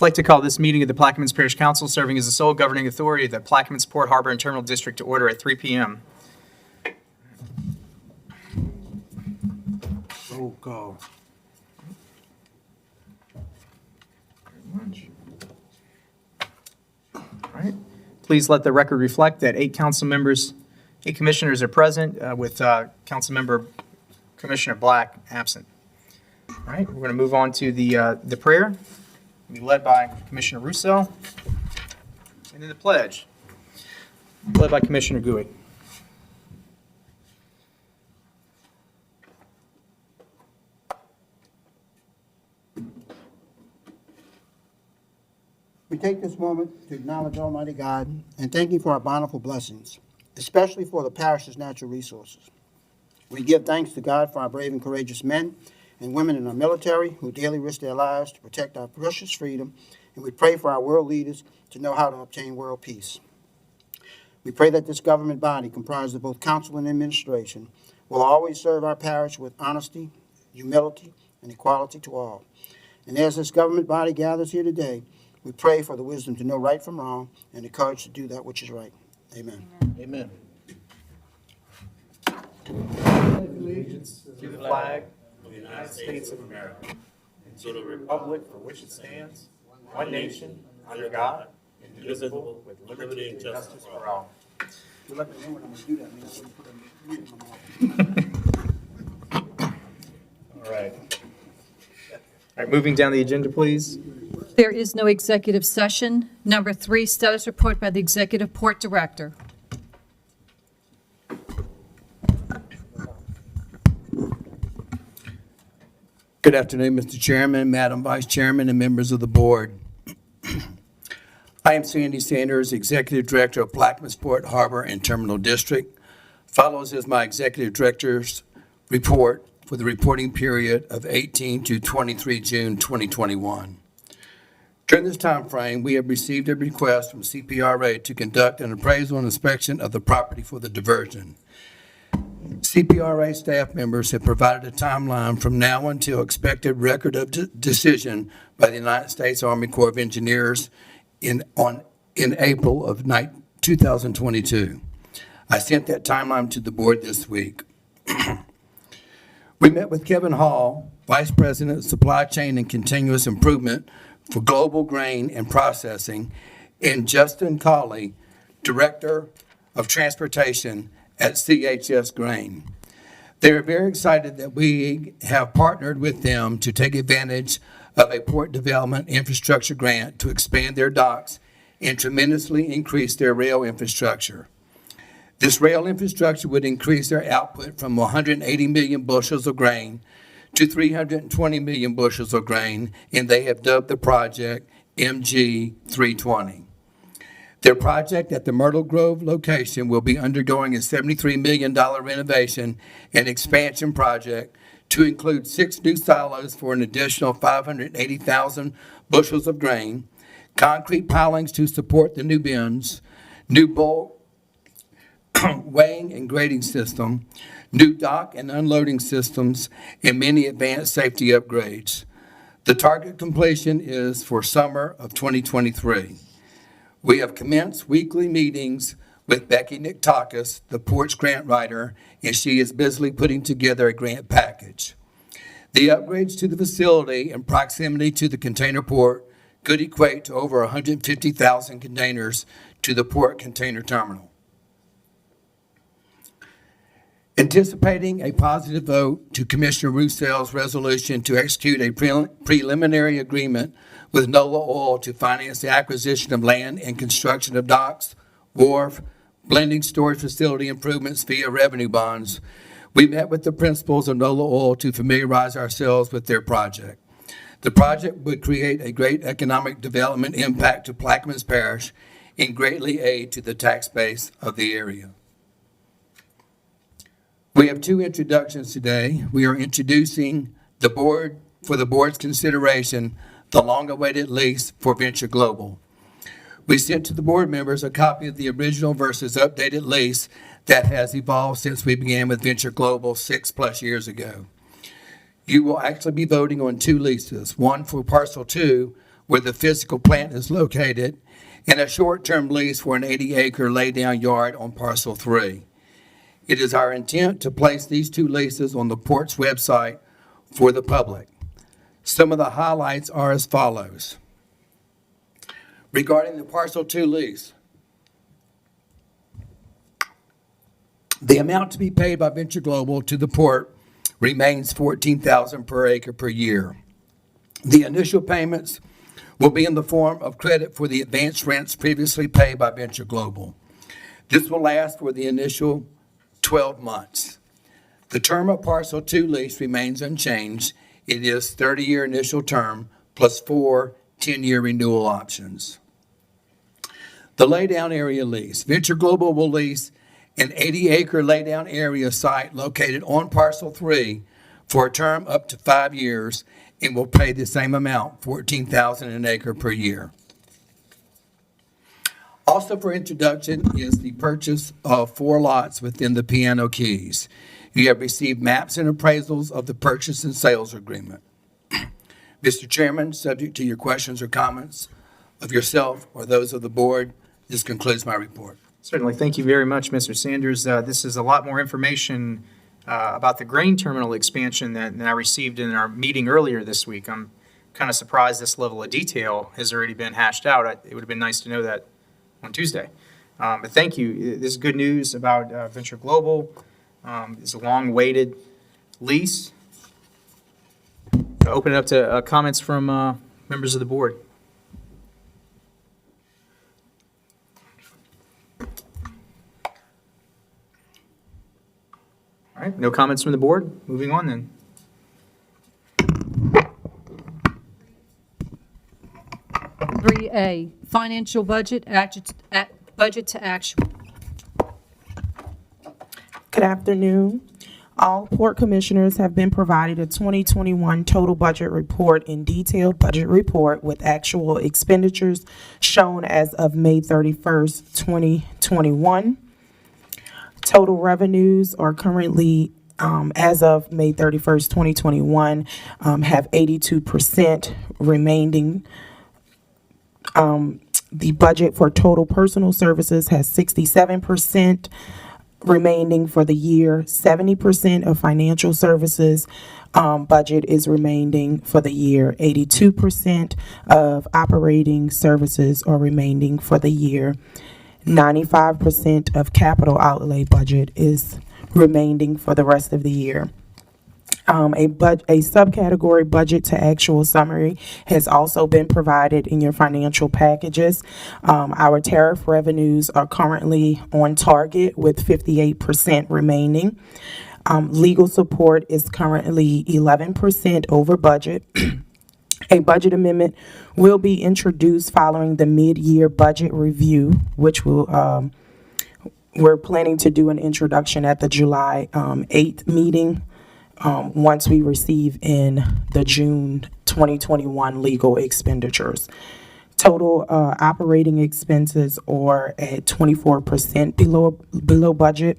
like to call this meeting of the Plaquemines Parish Council, serving as the sole governing authority of the Plaquemines Port Harbor and Terminal District, to order at 3 p.m. Roll call. Very much. All right. Please let the record reflect that 8 commissioners are present, with Commissioner Black absent. All right, we're going to move on to the prayer. Be led by Commissioner Russo, and then the pledge, led by Commissioner Gouy. We take this moment to acknowledge Almighty God and thank Him for our bountiful blessings, especially for the parish's natural resources. We give thanks to God for our brave and courageous men and women in our military who daily risk their lives to protect our precious freedom, and we pray for our world leaders to know how to obtain world peace. We pray that this government body, comprised of both council and administration, will always serve our parish with honesty, humility, and equality to all. And as this government body gathers here today, we pray for the wisdom to know right from wrong and the courage to do that which is right. Amen. Amen. Allegiance to the flag of the United States of America, and to the republic for which it stands, one nation, under God, indivisible, with liberty and justice for all. You'll let me know when I'm going to do that. I mean, I'm going to put a mute in my mouth. All right. All right, moving down the agenda, please. There is no executive session. Number 3, status report by the Executive Port Director. Good afternoon, Mr. Chairman, Madam Vice Chairman, and members of the board. I am Sandy Sanders, Executive Director of Plaquemines Port Harbor and Terminal District. Follows is my Executive Director's report for the reporting period of 18 to 23 June 2021. During this time frame, we have received a request from CPRA to conduct an appraisal and inspection of the property for the diversion. CPRA staff members have provided a timeline from now until expected record of decision by the United States Army Corps of Engineers in April of 2022. I sent that timeline to the board this week. We met with Kevin Hall, Vice President of Supply Chain and Continuous Improvement for Global Grain and Processing, and Justin Cawley, Director of Transportation at CHS Grain. They are very excited that we have partnered with them to take advantage of a port development infrastructure grant to expand their docks and tremendously increase their rail infrastructure. This rail infrastructure would increase their output from 180 million bushels of grain to 320 million bushels of grain, and they have dubbed the project MG 320. Their project at the Myrtle Grove location will be undergoing a $73 million renovation and expansion project to include 6 new silos for an additional 580,000 bushels of grain, concrete pilings to support the new bins, new bulk weighing and grading system, new dock and unloading systems, and many advanced safety upgrades. The target completion is for summer of 2023. We have commenced weekly meetings with Becky Niktakis, the port's grant writer, and she is busily putting together a grant package. The upgrades to the facility and proximity to the container port could equate to over 150,000 containers to the port container terminal. Anticipating a positive vote to Commissioner Roussel's resolution to execute a preliminary agreement with NOLA Oil to finance the acquisition of land and construction of docks, wharf, blending storage facility improvements via revenue bonds, we met with the principals of NOLA Oil to familiarize ourselves with their project. The project would create a great economic development impact to Plaquemines Parish and greatly aid to the tax base of the area. We have 2 introductions today. We are introducing the board for the board's consideration the long-awaited lease for Venture Global. We sent to the board members a copy of the original versus updated lease that has evolved since we began with Venture Global 6+ years ago. You will actually be voting on 2 leases, one for Parcel 2, where the physical plant is located, and a short-term lease for an 80-acre laydown yard on parcel 3. It is our intent to place these 2 leases on the port's website for the public. Some of the highlights are as follows. Regarding the parcel 2 lease, the amount to be paid by Venture Global to the port remains $14,000 per acre per year. The initial payments will be in the form of credit for the advanced rents previously paid by Venture Global. This will last for the initial 12 months. The term of parcel 2 lease remains unchanged. It is 30-year initial term plus 4 10-year renewal options. The laydown area lease. Venture Global will lease an 80-acre laydown area site located on parcel 3 for a term up to 5 years and will pay the same amount, $14,000 an acre per year. Also for introduction is the purchase of 4 lots within the Piano Keys. You have received maps and appraisals of the purchase and sales agreement. Mr. Chairman, subject to your questions or comments of yourself or those of the board, this concludes my report. Certainly. Thank you very much, Mr. Sanders. This is a lot more information about the grain terminal expansion than I received in our meeting earlier this week. I'm kind of surprised this level of detail has already been hashed out. It would have been nice to know that on Tuesday. But thank you. This is good news about Venture Global. It's a long-awaited lease. I'll open it up to comments from members of the board. All right, no comments from the board. Moving on then. Three A, financial budget, budget to actual. Good afternoon. All port commissioners have been provided a 2021 total budget report and detailed budget report with actual expenditures shown as of May 31st, 2021. Total revenues are currently, as of May 31st, 2021, have 82% remaining. The budget for total personal services has 67% remaining for the year. 70% of financial services budget is remaining for the year. 82% of operating services are remaining for the year. 95% of capital outlay budget is remaining for the rest of the year. A subcategory budget to actual summary has also been provided in your financial packages. Our tariff revenues are currently on target with 58% remaining. Legal support is currently 11% over budget. A budget amendment will be introduced following the mid-year budget review, which will, we're planning to do an introduction at the July 8th meeting. Once we receive in the June 2021 legal expenditures. Total operating expenses are at 24% below budget.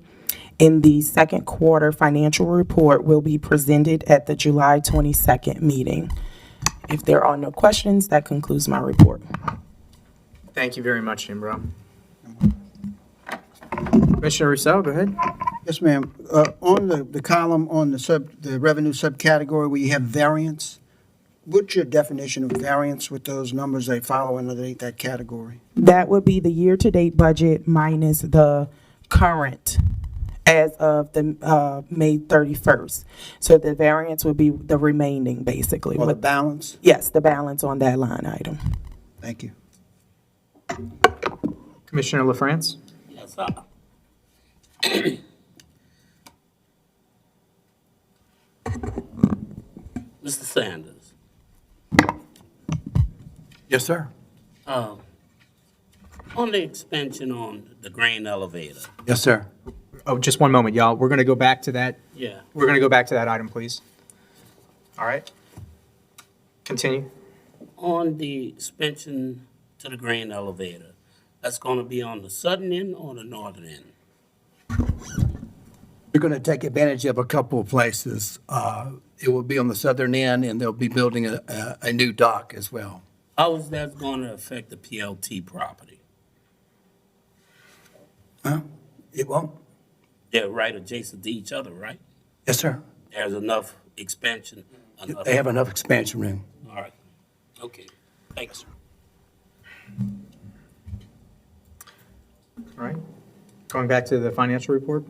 In the second quarter financial report will be presented at the July 22nd meeting. If there are no questions, that concludes my report. Thank you very much, Jimbro. Commissioner Rousseau, go ahead. Yes, ma'am. On the column on the revenue subcategory where you have variance, what's your definition of variance with those numbers they follow underneath that category? That would be the year-to-date budget minus the current as of the May 31st. So the variance would be the remaining, basically. Or the balance? Yes, the balance on that line item. Thank you. Commissioner LaFrance? Yes, Mr. Sanders, Yes, sir. on the expansion on the grain elevator, Yes, sir. Oh, just one moment, y'all. We're going to go back to that. yeah, We're going to go back to that item, please. All right. Continue. on the expansion to the grain elevator, that's going to be on the southern end or the northern end? We're going to take advantage of a couple of places. It will be on the southern end, and they'll be building a new dock as well. How is that going to affect the PLT property? It won't? They're right adjacent to each other, right? Yes, sir. There's enough expansion, enough. They have enough expansion room. All right. Okay. Thanks. All right. Going back to the financial report.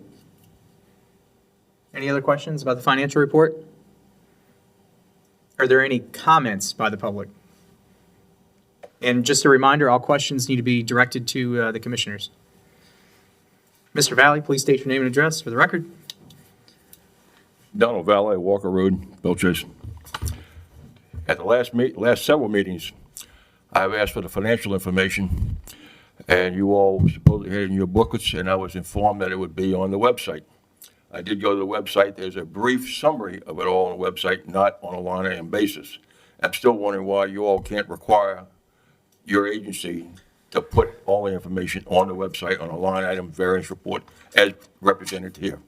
Any other questions about the financial report? Are there any comments by the public? And just a reminder, all questions need to be directed to the commissioners. Mr. Valley, please state your name and address for the record. Donald Valley, Walker Road, Belchase. At the last several meetings, I've asked for the financial information, and you all supposedly had it in your booklets, and I was informed that it would be on the website. I did go to the website. There's a brief summary of it all on the website, not on a line item basis. I'm still wondering why you all can't require your agency to put all the information on the website on a line item variance report as represented here.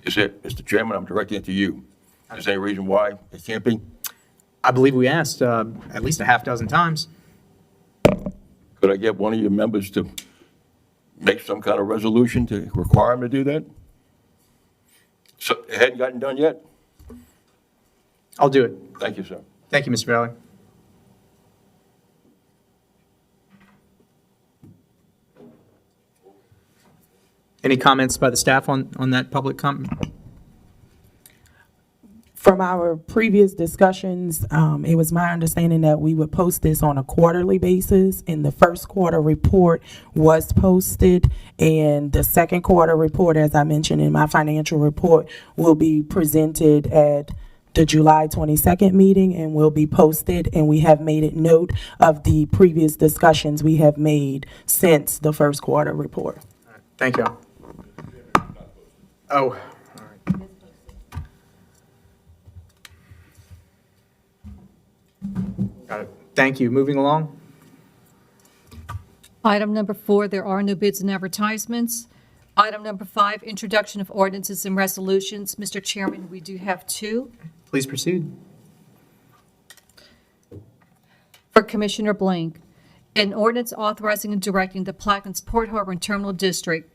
Is it, Mr. Chairman, I'm directing it to you. Is there any reason why it can't be? I believe we asked at least a half dozen times. Could I get one of your members to make some kind of resolution to require him to do that? So it hadn't gotten done yet? I'll do it. Thank you, sir. Thank you, Mr. Valley. Any comments by the staff on that public comment? From our previous discussions, it was my understanding that we would post this on a quarterly basis, and the first quarter report was posted, and the second quarter report, as I mentioned in my financial report, will be presented at the July 22nd meeting and will be posted, and we have made it note of the previous discussions we have made since the first quarter report. Thank you. Oh, all right. Got it. Thank you. Moving along. Item number 4, there are no bids and advertisements. Item number 5, introduction of ordinances and resolutions. Mr. Chairman, we do have 2. Please proceed. For Commissioner Blank, an ordinance authorizing and directing the Plaquemines Port Harbor and Terminal District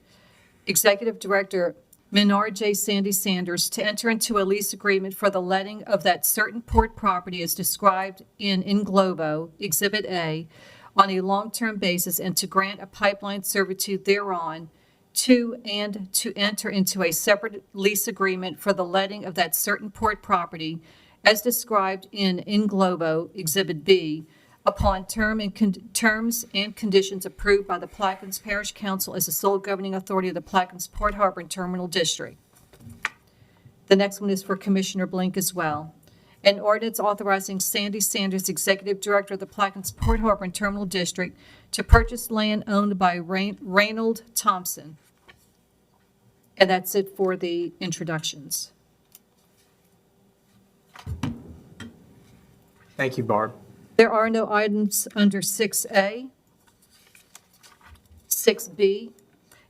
Executive Director Menard J. Sandy Sanders to enter into a lease agreement for the letting of that certain port property as described in Globo, Exhibit A, on a long-term basis and to grant a pipeline servitude thereon, and to enter into a separate lease agreement for the letting of that certain port property as described in Globo, Exhibit B, upon terms and conditions approved by the Plaquemines Parish Council as the sole governing authority of the Plaquemines Port Harbor and Terminal District. The next one is for Commissioner Blink as well. An ordinance authorizing Sandy Sanders, Executive Director of the Plaquemines Port Harbor and Terminal District, to purchase land owned by Reynold Thompson. And that's it for the introductions. Thank you, Barb. There are no items under 6A. 6B,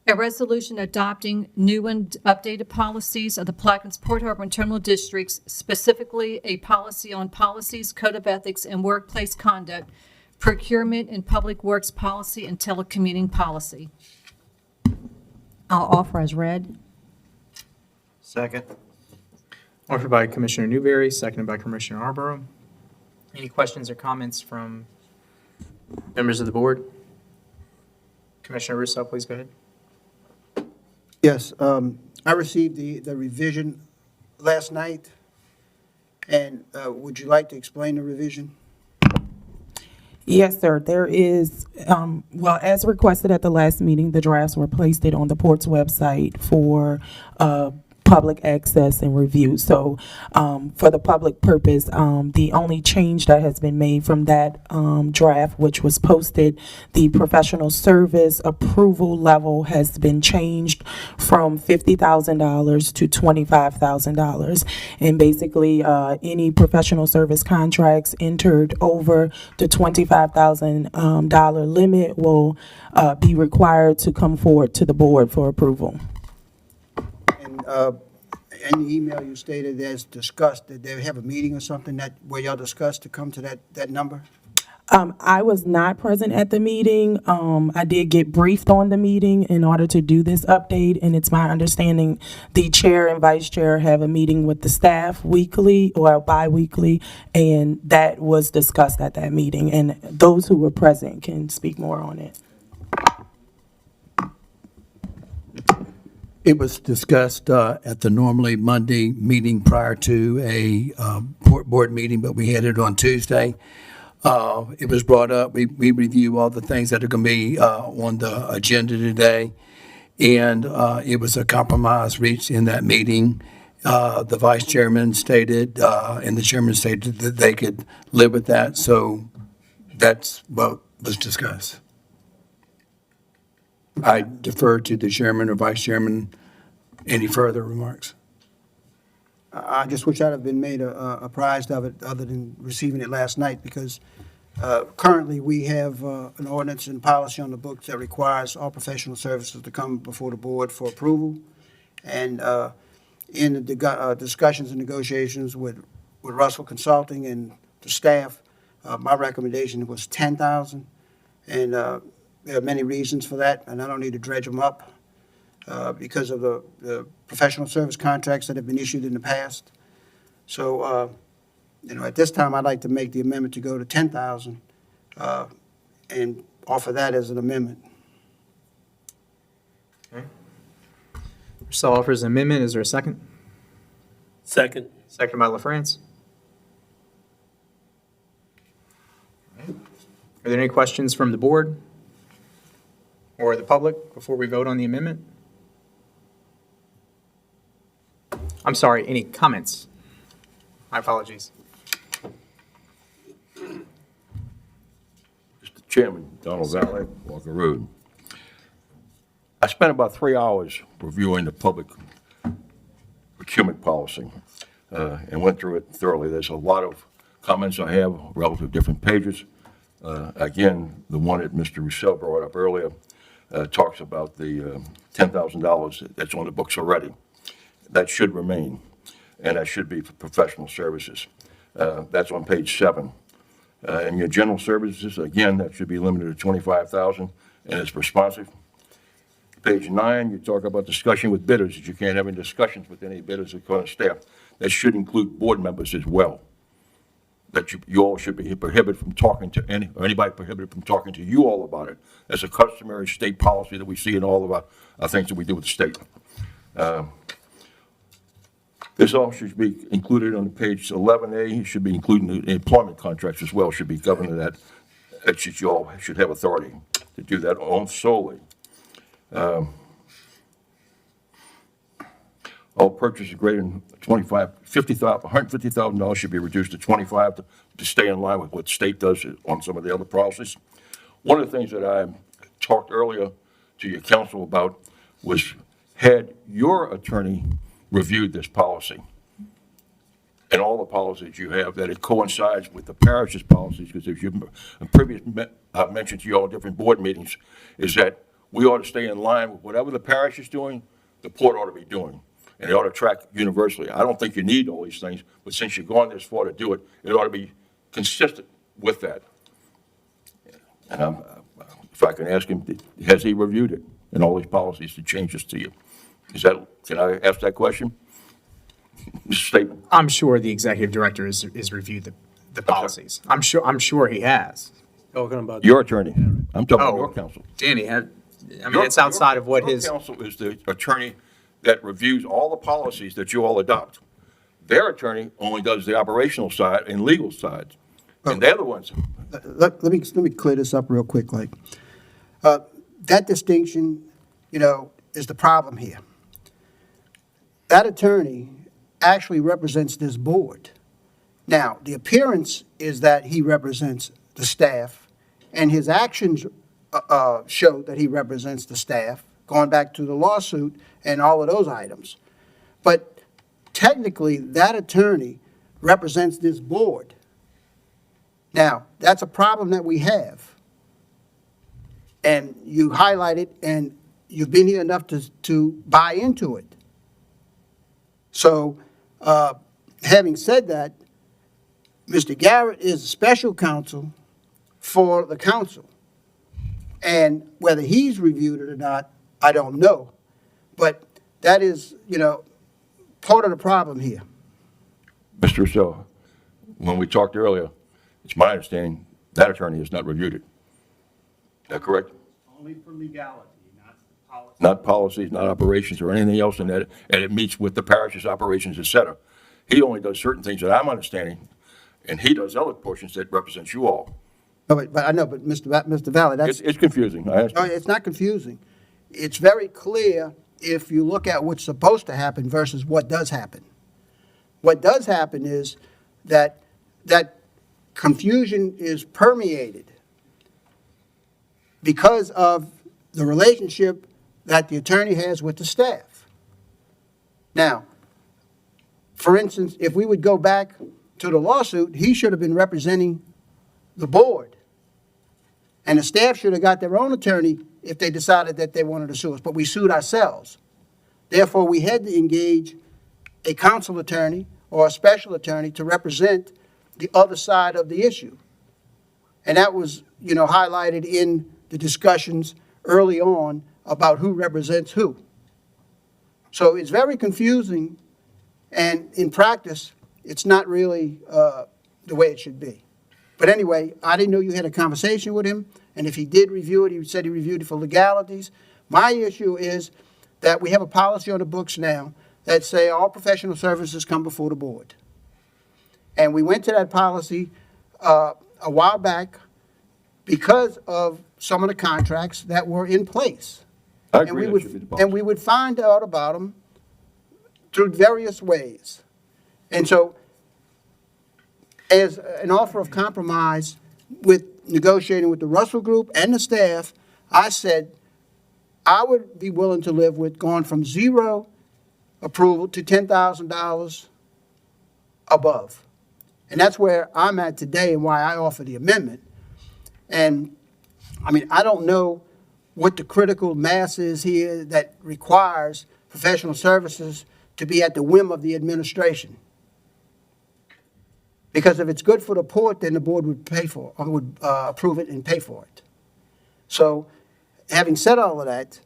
a resolution adopting new and updated policies of the Plaquemines Port Harbor and Terminal Districts, specifically a policy on policies, code of ethics, and workplace conduct, procurement and public works policy, and telecommuting policy. I'll offer as read. Second. Offered by Commissioner Newberry, seconded by Commissioner Arborough. Any questions or comments from members of the board? Commissioner Russo, please go ahead. Yes, I received the revision last night, and would you like to explain the revision? Yes, sir. There is, well, as requested at the last meeting, the drafts were placed on the port's website for public access and review. So for the public purpose, the only change that has been made from that draft, which was posted, the professional service approval level has been changed from $50,000 to $25,000. And basically, any professional service contracts entered over the $25,000 limit will be required to come forward to the board for approval. And in the email you stated as discussed, did they have a meeting or something where y'all discussed to come to that number? I was not present at the meeting. I did get briefed on the meeting in order to do this update, and it's my understanding the chair and vice chair have a meeting with the staff weekly or bi-weekly, and that was discussed at that meeting, and those who were present can speak more on it. It was discussed at the normally Monday meeting prior to a board meeting, but we had it on Tuesday. It was brought up, we review all the things that are going to be on the agenda today, and it was a compromise reached in that meeting. The vice chairman stated, and the chairman stated that they could live with that, so that's what was discussed. I defer to the chairman or vice chairman. Any further remarks? I just wish I'd have been made apprised of it other than receiving it last night, because currently we have an ordinance and policy on the books that requires all professional services to come before the board for approval. And in the discussions and negotiations with Russell Consulting and the staff, my recommendation was 10,000. And there are many reasons for that, and I don't need to dredge them up because of the professional service contracts that have been issued in the past. So, at this time, I'd like to make the amendment to go to 10,000 and offer that as an amendment. Purcell offers an amendment. Is there a second? Second. Second by LaFrance. Are there any questions from the board or the public before we vote on the amendment? I'm sorry, any comments? My apologies. Mr. Chairman, Donald Valley, Walker Road. I spent about 3 hours reviewing the public procurement policy and went through it thoroughly. There's a lot of comments I have relative to different pages. Again, the one that Mr. Roussel brought up earlier talks about the $10,000 that's on the books already. That should remain, and that should be for professional services. That's on page 7. And your general services, again, that should be limited to 25,000, and it's responsive. Page 9, you talk about discussion with bidders, that you can't have any discussions with any bidders or current staff. That should include board members as well. That you all should be prohibited from talking to anybody prohibited from talking to you all about it. That's a customary state policy that we see in all of our things that we do with the state. This all should be included on page 11A. It should be included in the employment contracts as well, should be governed to that. You all should have authority to do that on solely. All purchases greater than $150,000 should be reduced to 25 to stay in line with what state does on some of the other policies. One of the things that I talked earlier to your council about was, had your attorney reviewed this policy and all the policies you have, that it coincides with the parish's policies, because as you've I've mentioned to you all in different board meetings, is that we ought to stay in line with whatever the parish is doing, the port ought to be doing. And it ought to track universally. I don't think you need all these things, but since you're going this far to do it, it ought to be consistent with that. And if I can ask him, has he reviewed it and all these policies to change this to you? Can I ask that question? Mr. Statement. I'm sure the executive director has reviewed the policies. I'm sure he has. Talking about Your attorney. I'm talking about your counsel. Danny, it's outside of what his. Your counsel is the attorney that reviews all the policies that you all adopt. Their attorney only does the operational side and legal side. And they're the ones. Let me clear this up real quick. That distinction, is the problem here. That attorney actually represents this board. Now, the appearance is that he represents the staff, and his actions show that he represents the staff, going back to the lawsuit and all of those items. But technically, that attorney represents this board. Now, that's a problem that we have. And you highlight it, and you've been here enough to buy into it. So, having said that, Mr. Garrett is a special counsel for the council. And whether he's reviewed it or not, I don't know. But that is, part of the problem here. Mr. Russell, when we talked earlier, it's my understanding that attorney has not reviewed it. Is that correct? Only for legality, not policy. Not policies, not operations, or anything else in that, and it meets with the parish's operations, et cetera. He only does certain things that I'm understanding, and he does other portions that represents you all. No, but I know, but Mr. Valley, It's confusing, I no, understand. it's not confusing. It's very clear if you look at what's supposed to happen versus what does happen. What does happen is that confusion is permeated because of the relationship that the attorney has with the staff. Now, for instance, if we would go back to the lawsuit, he should have been representing the board. And the staff should have got their own attorney if they decided that they wanted to sue us, but we sued ourselves. Therefore, we had to engage a council attorney or a special attorney to represent the other side of the issue. And that was, highlighted in the discussions early on about who represents who. So it's very confusing, and in practice, it's not really the way it should be. But anyway, I didn't know you had a conversation with him, and if he did review it, he said he reviewed it for legalities. My issue is that we have a policy on the books now that say all professional services come before the board. And we went to that policy a while back because of some of the contracts that were in place. I And agree we that would, should be the policy. and we would find out about them through various ways. And so, as an offer of compromise with negotiating with the Russell Group and the staff, I said I would be willing to live with going from zero approval to $10,000 above. And that's where I'm at today and why I offer the amendment. And, I don't know what the critical mass is here that requires professional services to be at the whim of the administration. Because if it's good for the port, then the board would pay for, or would approve it and pay for it. So, having said all of that,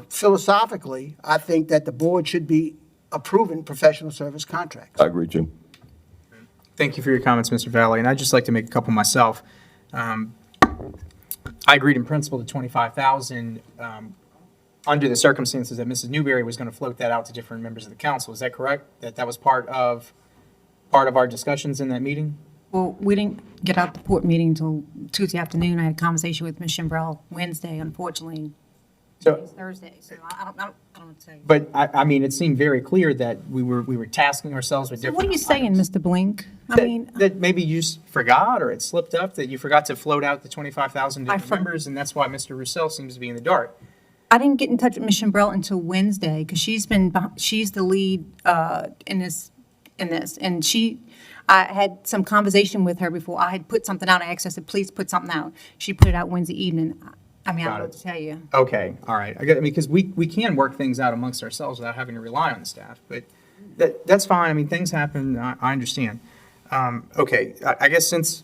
philosophically, I think that the board should be approving professional service contracts. I agree, Jim. Thank you for your comments, Mr. Valley, and I'd just like to make a couple myself. I agreed in principle to 25,000 under the circumstances that Mrs. Newberry was going to float that out to different members of the council. Is that correct? That was part of our discussions in that meeting? Well, we didn't get out the port meeting until Tuesday afternoon. I had a conversation with Ms. Shimbrell Wednesday, unfortunately. So- Today's Thursday, so I don't know what to tell you. But it seemed very clear that we were tasking ourselves with So different. what are you saying, items. Mr. Blink? That maybe you just forgot, or it slipped up, that you forgot to float out the 25,000 I different for- members, and that's why Mr. Roussel seems to be in the dark. I didn't get in touch with Ms. Shimbrell until Wednesday, because she's the lead in this, and I had some conversation with her before. I had put something out. I asked her, I said, please put something out. She put it out Wednesday evening. I don't know what to tell you. Okay, all right. Because we can work things out amongst ourselves without having to rely on the staff, but that's fine. Things happen. I understand. Okay, I guess since,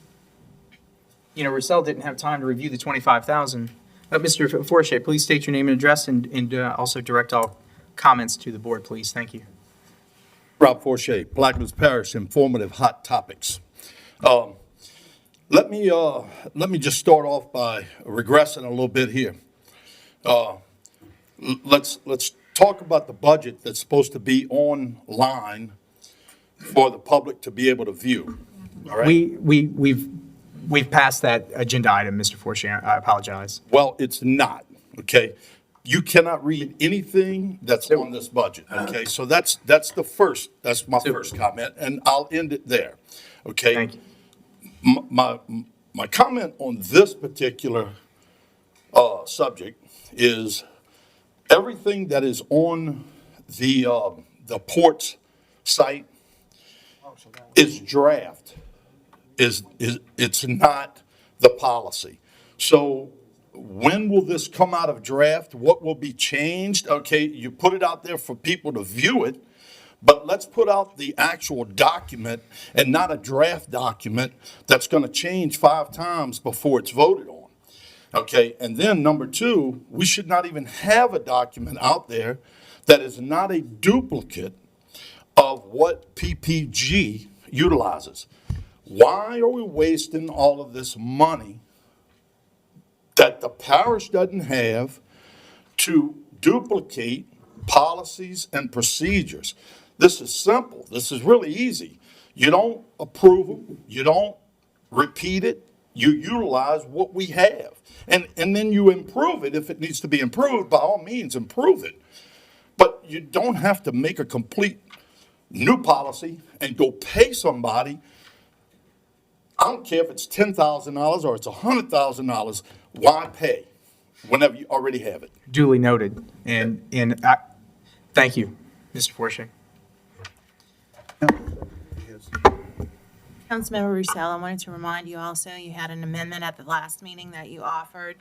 Roussel didn't have time to review the 25,000, Mr. Forshey, please state your name and address and also direct all comments to the board, please. Thank you. Rob Forshey, Blackman's Parish, informative hot topics. Let me just start off by regressing a little bit here. Let's talk about the budget that's supposed to be online for the public to be able to view. All right. We've passed that agenda item, Mr. Forshey. I apologize. Well, it's not. Okay. You cannot read anything that's on this budget. Okay. So that's my first comment, and I'll end it there. Okay. Thank you. My comment on this particular subject is everything that is on the port's site is draft. It's not the policy. So when will this come out of draft? What will be changed? Okay, you put it out there for people to view it, But let's put out the actual document and not a draft document that's going to change 5 times before it's voted on. Okay, and then number 2, we should not even have a document out there that is not a duplicate of what PPG utilizes. Why are we wasting all of this money that the parish doesn't have to duplicate policies and procedures? This is simple. This is really easy. You don't approve them. You don't repeat it. You utilize what we have. And then you improve it. If it needs to be improved, by all means, improve it. But you don't have to make a complete new policy and go pay somebody. I don't care if it's $10,000 or it's $100,000. Why pay whenever you already have it? Duly noted. And thank you, Mr. Forshey. Councilmember Roussel, I wanted to remind you also, you had an amendment at the last meeting that you offered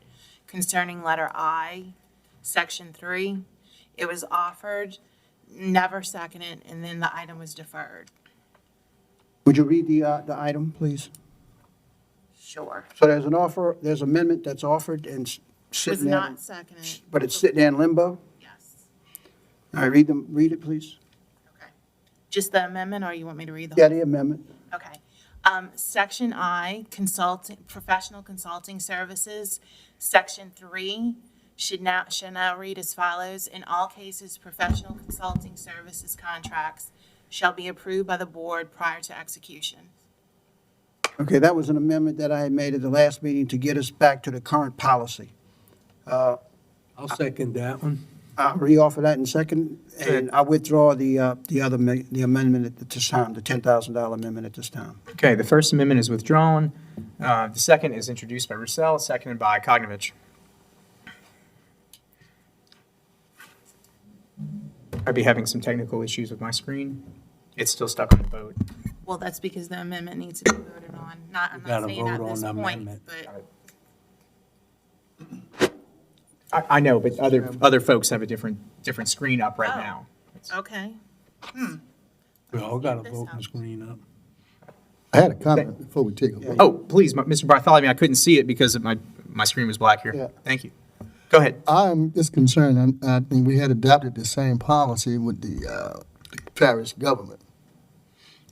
concerning letter I, section 3. It was offered, never seconded, and then the item was deferred. Would you read the item, please? Sure. So there's an offer, there's amendment that's offered and Was sitting there, not seconded. but it's sitting there in limbo? Yes. All right, read it, please. Okay. Just the amendment, or you want me to read the Yeah, whole? the amendment. Okay. Section I, professional consulting services. Section 3 should now read as follows. In all cases, professional consulting services contracts shall be approved by the board prior to execution. Okay, that was an amendment that I had made at the last meeting to get us back to the current policy. I'll second that one. I'll reoffer that in second, and I withdraw the amendment at this time, the $10,000 amendment at this time. Okay, the first amendment is withdrawn. The second is introduced by Roussel, seconded by Kognovich. I'd be having some technical issues with my screen. It's still stuck on the vote. Well, that's because the amendment needs to be voted on. I'm not gotta saying at vote this on the point, amendment. but I know, but other folks have a different screen up right Oh. now. okay. We all got to vote the screen up. I had a comment before we take a vote. Oh, please, Mr. Bartholomew, I couldn't see it because my screen was black Yeah. here. Thank you. Go ahead. I'm just concerned, I think we had adopted the same policy with the parish government.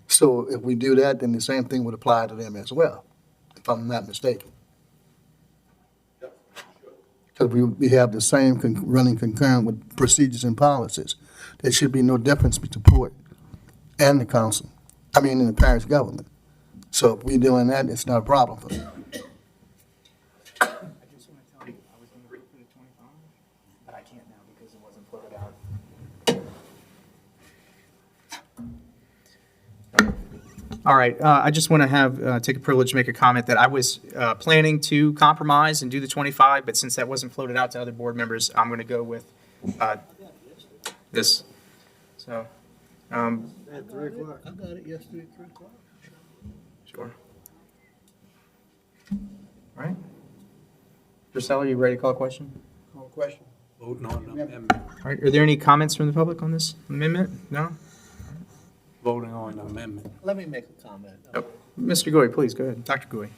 So if we do that, then the same thing would apply to them as well, if I'm not mistaken. Because we have the same running concurrent with procedures and policies. There should be no difference between the port and the council, in the parish government. So if we're doing that, it's not a problem for them. I just want to tell you, I was going to read for the 25, but I can't now because it wasn't floated out. All right, I just want to take a privilege to make a comment that I was planning to compromise and do the 25, but since that wasn't floated out to other board members, I'm going to go with this. So, At 3 o'clock. I got it yesterday at 3 o'clock. sure. All right. Priscilla, you ready to call a question? Call question. Voting on the amendment. All right, are there any comments from the public on this amendment? No? Voting on the amendment. Let me make a comment. Oh, Mr. Goy, please, go ahead. Dr. Goy.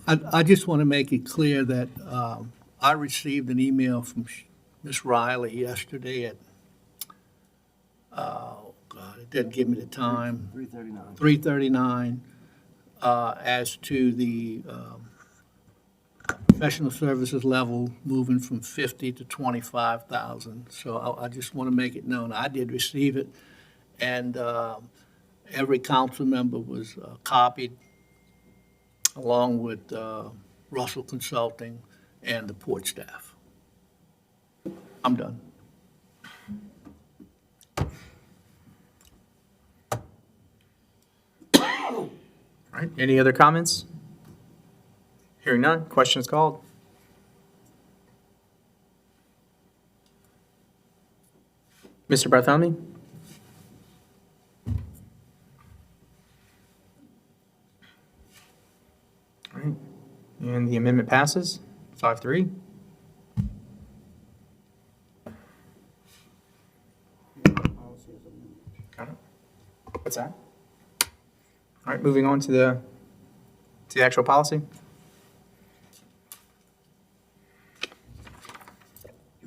I just want to make it clear that I received an email from Ms. Riley yesterday at, oh, God, it didn't give me the time. 3:39. 3:39, as to the professional services level moving from 50 to 25,000. So I just want to make it known, I did receive it, and every council member was copied, along with Russell Consulting and the port staff. I'm done. All right, any other comments? Hearing none, question is called. Mr. Bartholomew? All right, and the amendment passes, 5-3. What's that? All right, moving on to the actual policy.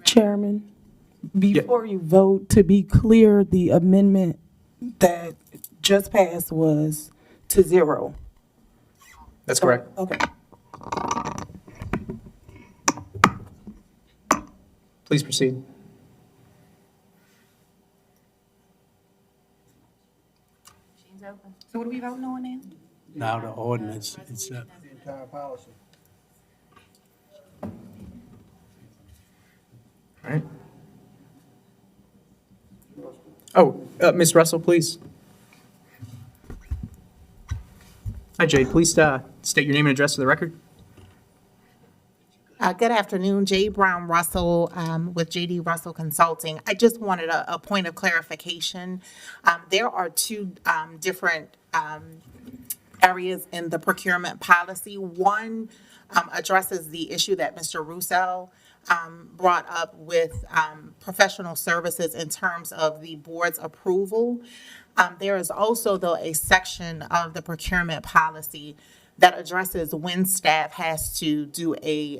Chairman, before you vote, to be clear, the amendment that just passed was to 0. That's correct. Okay. Please proceed. So what are we voting on now? Now the ordinance itself. The entire policy. All right. Oh, Ms. Russell, please. Hi, Jade. Please state your name and address for the record. Good afternoon, Jade Brown Russell with JD Russell Consulting. I just wanted a point of clarification. There are two different areas in the procurement policy. One addresses the issue that Mr. Russo brought up with professional services in terms of the board's approval. There is also, though, a section of the procurement policy that addresses when staff has to do a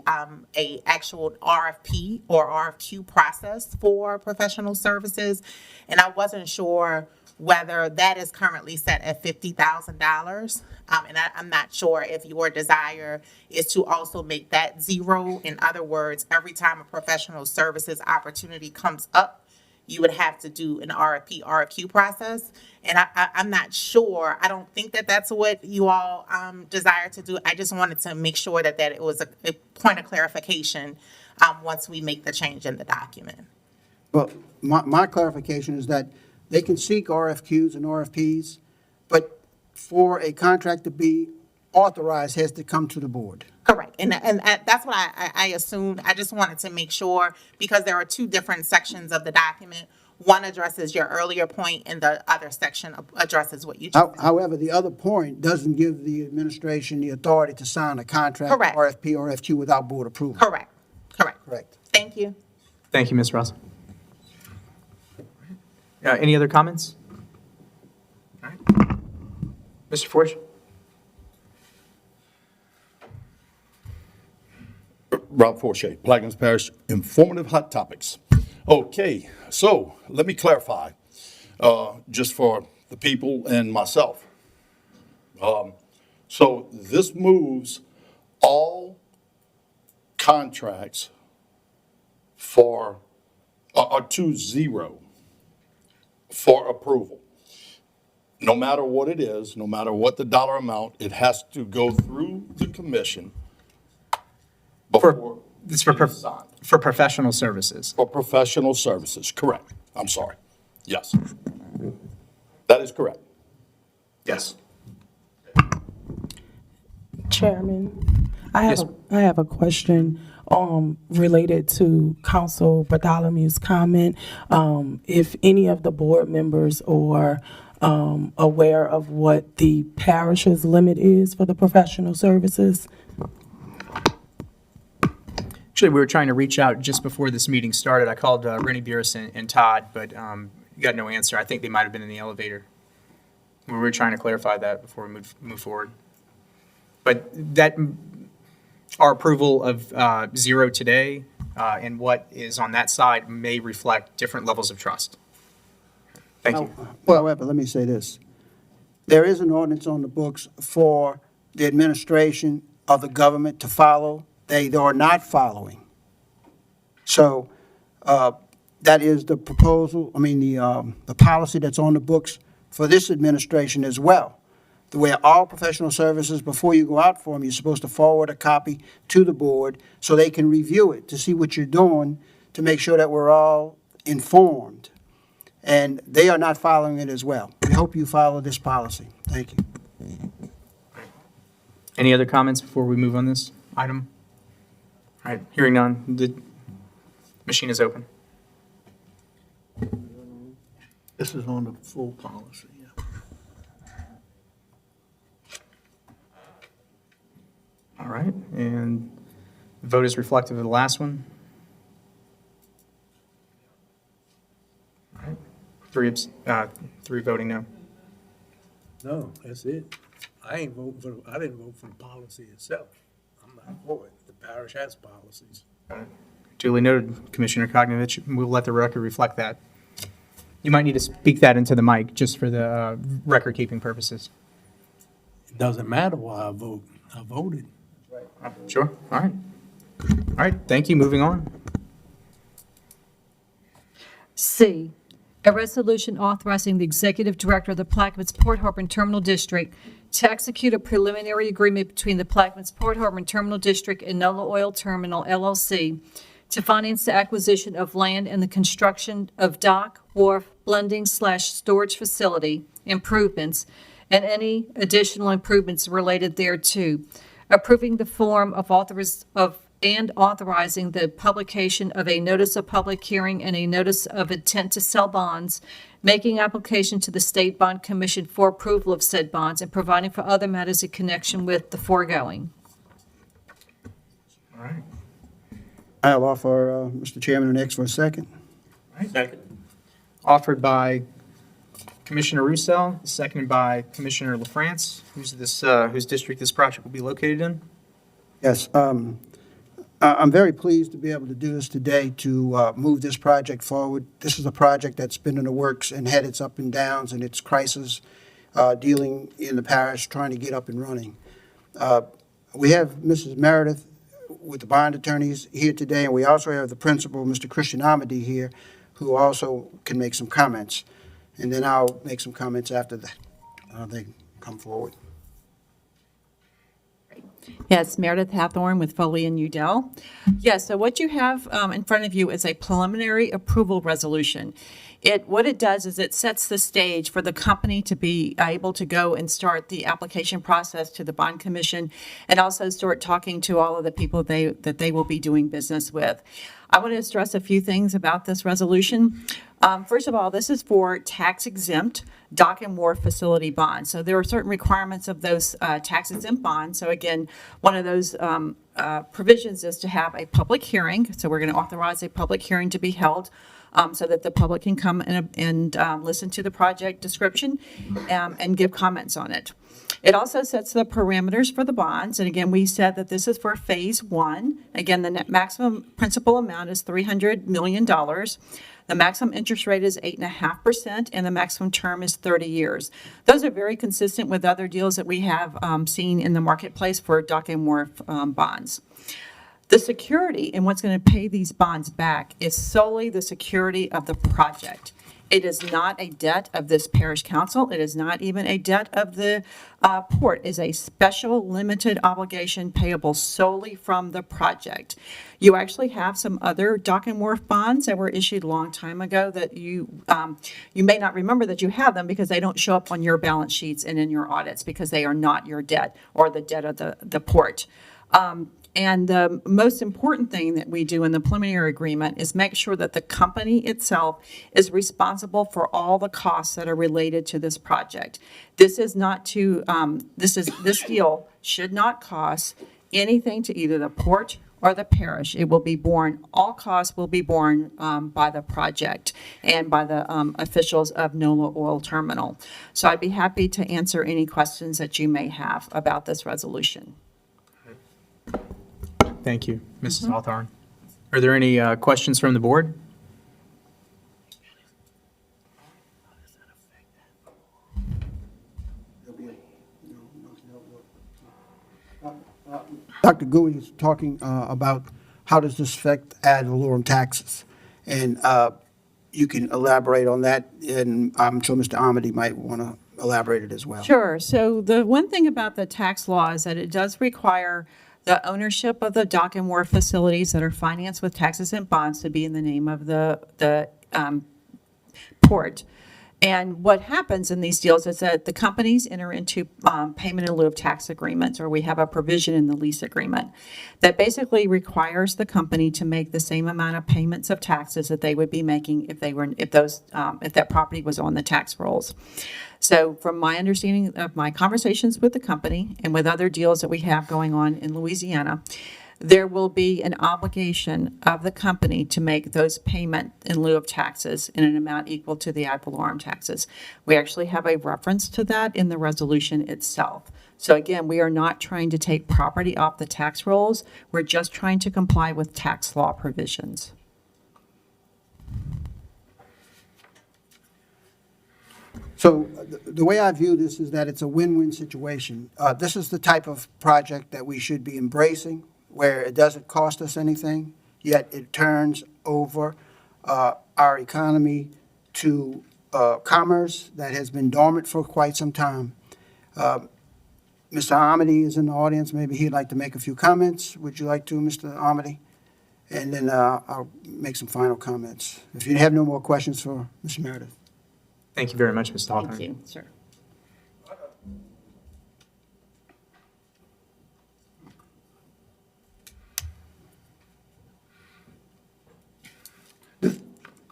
actual RFP or RFQ process for professional services. And I wasn't sure whether that is currently set at $50,000. And I'm not sure if your desire is to also make that 0. In other words, every time a professional services opportunity comes up, you would have to do an RFQ process. And I'm not sure. I don't think that that's what you all desire to do. I just wanted to make sure that it was a point of clarification once we make the change in the document. Well, my clarification is that they can seek RFQs and RFPs, but for a contract to be authorized, has to come to the board. Correct. And that's what I assumed. I just wanted to make sure, because there are two different sections of the document. One addresses your earlier point, and the other section addresses what you just said. However, the other point doesn't give the administration the authority to sign a contract, Correct. RFP, or RFQ without board approval. Correct. Correct. Thank you. Thank you, Ms. Russell. Any other comments? All right. Mr. Forge? Rob Forshey, Plaquemines Parish, informative hot topics. Okay, so let me clarify, just for the people and myself. So this moves all contracts for, to 0 for approval. No matter what it is, no matter what the dollar amount, it has to go through the commission before It's it is signed. for professional services. For professional services, correct. I'm sorry. Yes. That is correct. Yes. Chairman, I Yes. have a question related to Council Bartholomew's comment. If any of the board members are aware of what the parish's limit is for the professional services? Actually, we were trying to reach out just before this meeting started. I called Rennie Beerus and Todd, but got no answer. I think they might have been in the elevator. We were trying to clarify that before we move forward. But that, our approval of 0 today and what is on that side may reflect different levels of trust. Thank you. Well, however, let me say this. There is an ordinance on the books for the administration of the government to follow. They are not following. So that is the proposal, the policy that's on the books for this administration as well. The way all professional services, before you go out for them, you're supposed to forward a copy to the board so they can review it to see what you're doing to make sure that we're all informed. And they are not following it as well. We hope you follow this policy. Thank you. Any other comments before we move on this item? All right, hearing none, the machine is open. This is on the full policy, yeah. All right, and the vote is reflective of the last one. All right, three voting no. No, that's it. I didn't vote for the policy itself. I'm not for it. The parish has policies. Duly noted, Commissioner Kognovich. We'll let the record reflect that. You might need to speak that into the mic just for the record-keeping purposes. It doesn't matter why I vote. I voted. Sure, all right. All right, thank you, moving on. C, a resolution authorizing the executive director of the Plaquemines Port Harbor and Terminal District to execute a preliminary agreement between the Plaquemines Port Harbor and Terminal District and NOLA Oil Terminal LLC to finance the acquisition of land and the construction of dock, wharf, blending/storage facility improvements and any additional improvements related thereto, approving the form of authorizing the publication of a notice of public hearing and a notice of intent to sell bonds, making application to the State Bond Commission for approval of said bonds, and providing for other matters in connection with the foregoing. All right. I'll offer Mr. Chairman an X for a second. Second. Offered by Commissioner Roussel, seconded by Commissioner LaFrance. Whose district this project will be located in? Yes, I'm very pleased to be able to do this today to move this project forward. This is a project that's been in the works and had its up and downs and its crisis dealing in the parish, trying to get up and running. We have Mrs. Meredith with the bond attorneys here today, and we also have the principal, Mr. Christian Amity, here, who also can make some comments. And then I'll make some comments after that. They come forward. Yes, Meredith Hathorn with Foley and Udell. Yes, so what you have in front of you is a preliminary approval resolution. What it does is it sets the stage for the company to be able to go and start the application process to the Bond Commission and also start talking to all of the people that they will be doing business with. I want to stress a few things about this resolution. First of all, this is for tax-exempt dock and wharf facility bonds. So there are certain requirements of those tax-exempt bonds. So again, one of those provisions is to have a public hearing. So we're going to authorize a public hearing to be held so that the public can come and listen to the project description and give comments on it. It also sets the parameters for the bonds. And again, we said that this is for phase one. Again, the net maximum principal amount is $300 million. The maximum interest rate is 8.5%, and the maximum term is 30 years. Those are very consistent with other deals that we have seen in the marketplace for dock and wharf bonds. The security and what's going to pay these bonds back is solely the security of the project. It is not a debt of this parish council. It is not even a debt of the port. It is a special limited obligation payable solely from the project. You actually have some other dock and wharf bonds that were issued a long time ago that you may not remember that you have them because they don't show up on your balance sheets and in your audits because they are not your debt or the debt of the port. And the most important thing that we do in the preliminary agreement is make sure that the company itself is responsible for all the costs that are related to this project. This is not to, this deal should not cost anything to either the port or the parish. It will be borne, all costs will be borne by the project and by the officials of NOLA Oil Terminal. So I'd be happy to answer any questions that you may have about this resolution. Thank you, Mrs. Hawthorne. Are there any questions from the board? Dr. Gouy is talking about how does this affect ad valorem taxes? And you can elaborate on that, and I'm sure Mr. Amity might want to elaborate it as well. Sure. So the one thing about the tax law is that it does require the ownership of the dock and wharf facilities that are financed with tax-exempt bonds to be in the name of the port. And what happens in these deals is that the companies enter into payment in lieu of tax agreements, or we have a provision in the lease agreement that basically requires the company to make the same amount of payments of taxes that they would be making if that property was on the tax rolls. So from my understanding of my conversations with the company and with other deals that we have going on in Louisiana, there will be an obligation of the company to make those payment in lieu of taxes in an amount equal to the ad valorem taxes. We actually have a reference to that in the resolution itself. So again, we are not trying to take property off the tax rolls. We're just trying to comply with tax law provisions. So the way I view this is that it's a win-win situation. This is the type of project that we should be embracing, where it doesn't cost us anything, yet it turns over our economy to commerce that has been dormant for quite some time. Mr. Amity is in the audience. Maybe he'd like to make a few comments. Would you like to, Mr. Amity? And then I'll make some final comments. If you have no more questions for Ms. Meredith. Thank you very much, Mr. Hawthorne. Thank you, sir.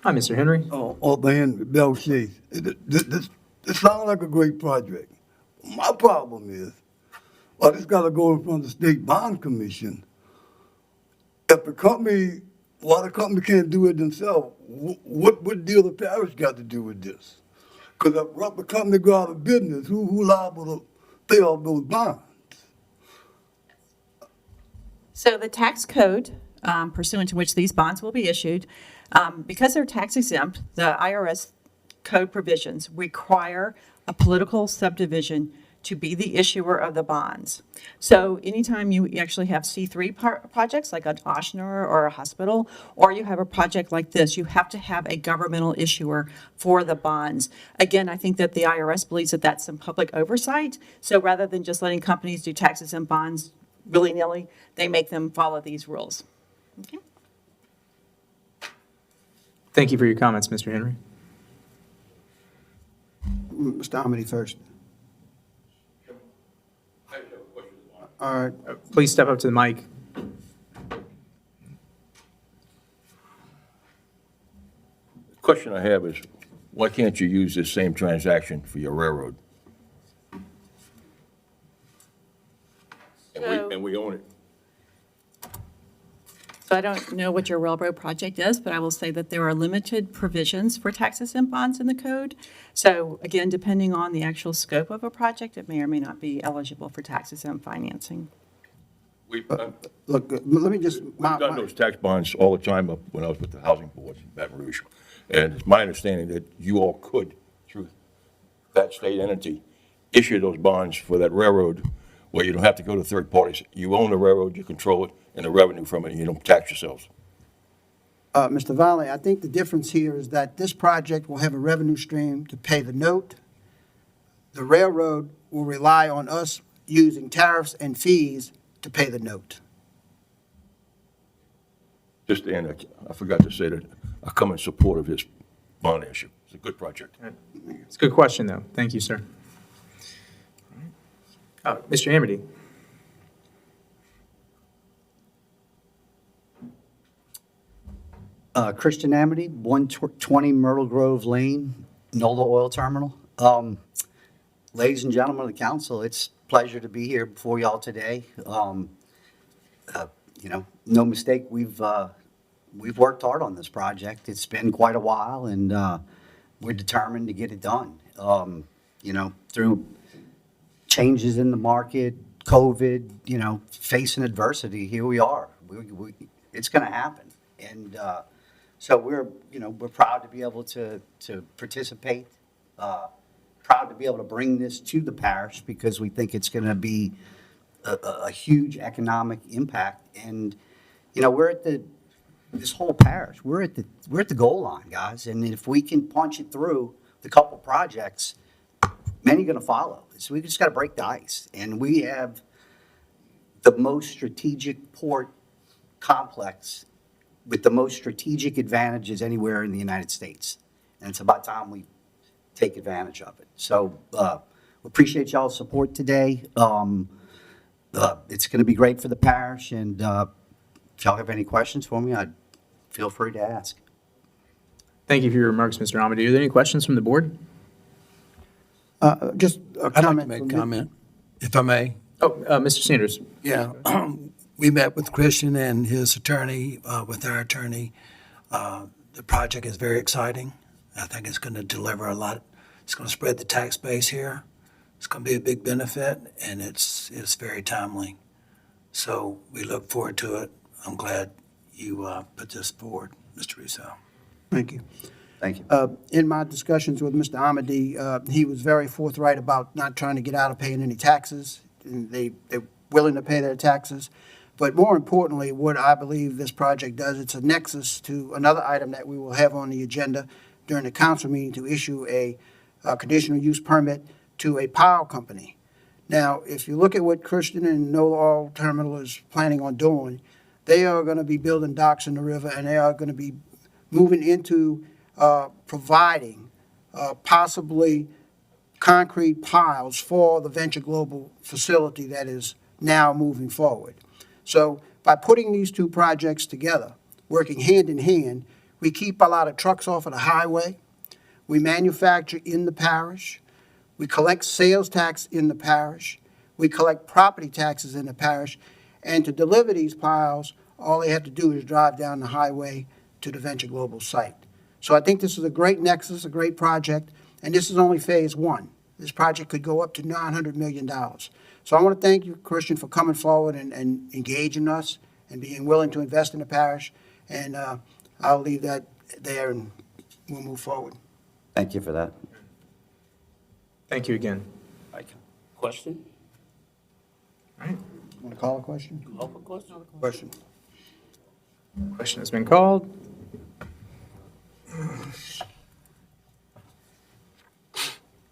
Hi, Mr. Henry. Man, Bell Chase. This sounds like a great project. My problem is, this got to go in front of the State Bond Commission. If the company, why the company can't do it themselves, what deal the parish got to do with this? Because if the company go out of business, who liable to pay off those bonds? So the tax code pursuant to which these bonds will be issued, because they're tax exempt, the IRS code provisions require a political subdivision to be the issuer of the bonds. So anytime you actually have C3 projects like an Ochsner or a hospital, or you have a project like this, you have to have a governmental issuer for the bonds. Again, I think that the IRS believes that that's some public oversight. So rather than just letting companies do taxes and bonds willy-nilly, they make them follow these rules. Okay. Thank you for your comments, Mr. Henry. Mr. Amity first. All right. Please step up to the mic. The question I have is, why can't you use this same transaction for your railroad? And we own it. So I don't know what your railroad project is, but I will say that there are limited provisions for taxes and bonds in the code. So again, depending on the actual scope of a project, it may or may not be eligible for taxes and financing. We've Look, let me just. done those tax bonds all the time when I was with the housing board in Baton Rouge. And it's my understanding that you all could, through that state entity, issue those bonds for that railroad where you don't have to go to third parties. You own the railroad, you control it, and the revenue from it, and you don't tax yourselves. Mr. Valley, I think the difference here is that this project will have a revenue stream to pay the note. The railroad will rely on us using tariffs and fees to pay the note. Just to end, I forgot to say that I come in support of this bond issue. It's a good project. It's a good question, though. Thank you, sir. Mr. Amity. Christian Amity, 120 Myrtle Grove Lane, NOLA Oil Terminal. Ladies and gentlemen of the council, it's a pleasure to be here before y'all today. No mistake, we've worked hard on this project. It's been quite a while, and we're determined to get it done. Through changes in the market, COVID, facing adversity, here we are. It's going to happen. And so we're proud to be able to participate, proud to be able to bring this to the parish because we think it's going to be a huge economic impact. And, we're at this whole parish, we're at the goal line, guys. And if we can punch it through the couple projects, many are going to follow. So we just got to break the ice. And we have the most strategic port complex with the most strategic advantages anywhere in the United States. And it's about time we take advantage of it. So we appreciate y'all's support today. It's going to be great for the parish. And if y'all have any questions for me, I'd feel free to ask. Thank you for your remarks, Mr. Amity. Are there any questions from the board? Just a comment. I'd like to make a comment, if I may. Oh, Mr. Sanders. Yeah. We met with Christian and his attorney, with our attorney. The project is very exciting. I think it's going to deliver a lot. It's going to spread the tax base here. It's going to be a big benefit, and it's very timely. So we look forward to it. I'm glad you put this forward, Mr. Russo. Thank you. Thank you. In my discussions with Mr. Amity, he was very forthright about not trying to get out of paying any taxes. And they're willing to pay their taxes. But more importantly, what I believe this project does, it's a nexus to another item that we will have on the agenda during the council meeting to issue a conditional use permit to a power company. Now, if you look at what Christian and NOLA Oil Terminal is planning on doing, they are going to be building docks in the river, and they are going to be moving into providing possibly concrete piles for the Venture Global facility that is now moving forward. So by putting these two projects together, working hand in hand, we keep a lot of trucks off of the highway. We manufacture in the parish. We collect sales tax in the parish. We collect property taxes in the parish. And to deliver these piles, all they have to do is drive down the highway to the Venture Global site. So I think this is a great nexus, a great project, and this is only phase one. This project could go up to $900 million. So I want to thank you, Christian, for coming forward and engaging us and being willing to invest in the parish. And I'll leave that there and we'll move forward. Thank you for that. Thank you again. Question? All right. Want to call a question? Call for question? Question. Question has been called. All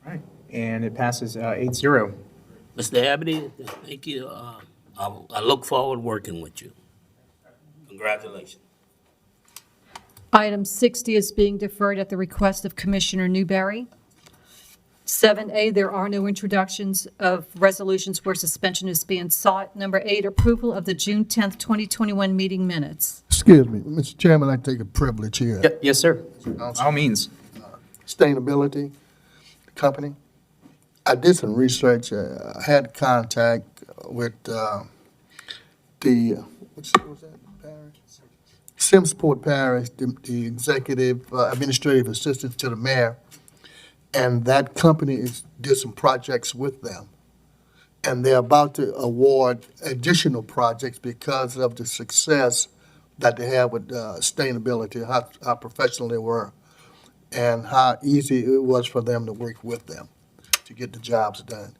right, and it passes 8-0. Mr. Abity, thank you. I look forward working with you. Congratulations. Item 60 is being deferred at the request of Commissioner Newberry. 7A, there are no introductions of resolutions where suspension is being sought. Number 8, approval of the June 10th, 2021 meeting minutes. Excuse me, Mr. Chairman, I take a privilege here. Yes, sir. By all means. Sustainability Company. I did some research. I had contact with what's that parish? Simsport Parish, the executive administrative assistant to the mayor. And that company did some projects with them. And they're about to award additional projects because of the success that they have with sustainability, how professional they were, and how easy it was for them to work with them to get the jobs done.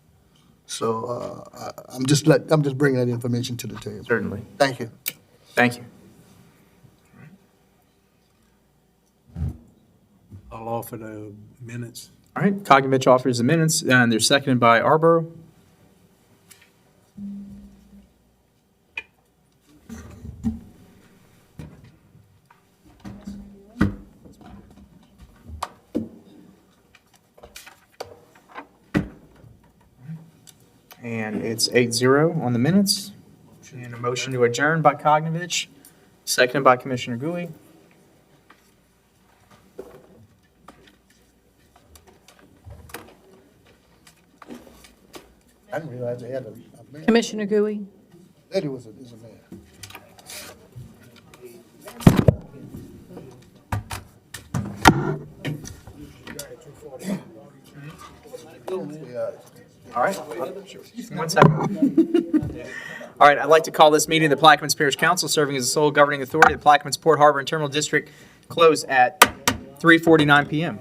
So I'm just bringing that information to the table. Certainly. Thank you. Thank you. I'll offer the minutes. All right, Kogovich offers the minutes, and they're seconded by Arborough. And it's 8-0 on the minutes. And a motion to adjourn by Kogovich, seconded by Commissioner Gui. I didn't realize they had a mayor. Commissioner Gui? Lady is a mayor. All right. 1 second. All right, I'd like to call this meeting of the Plaquemines Parish Council, serving as the sole governing authority of the Plaquemines Port Harbor and Terminal District, closed at 3:49 p.m.